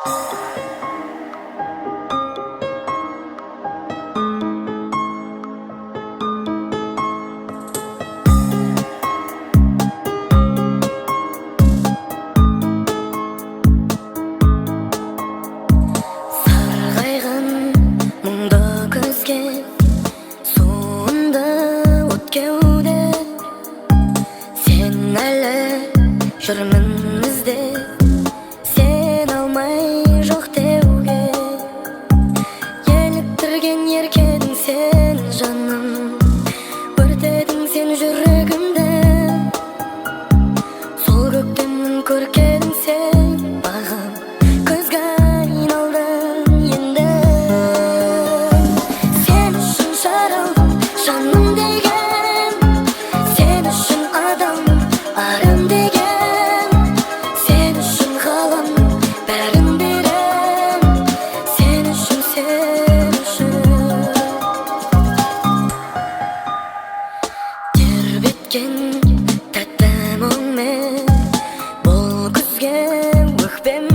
Сарғайған мұңды күзге, суынды от кеуде, сен әлі жүрмін іздеп, сен алмай жоқ деуге. Еліктірген еркедің сен жаным, өртедің сен жүрегімді, сол көктемнің көркі едің сен маған. Күзге айналдың енді, сен үшін жаралдым жаным деген, сен үшін адалмын арың деген, сен үшін ғаламның бәрін берем, сен үшін, сен үшін. Тербеткен тәтті мұңмен бұл күзге өкпем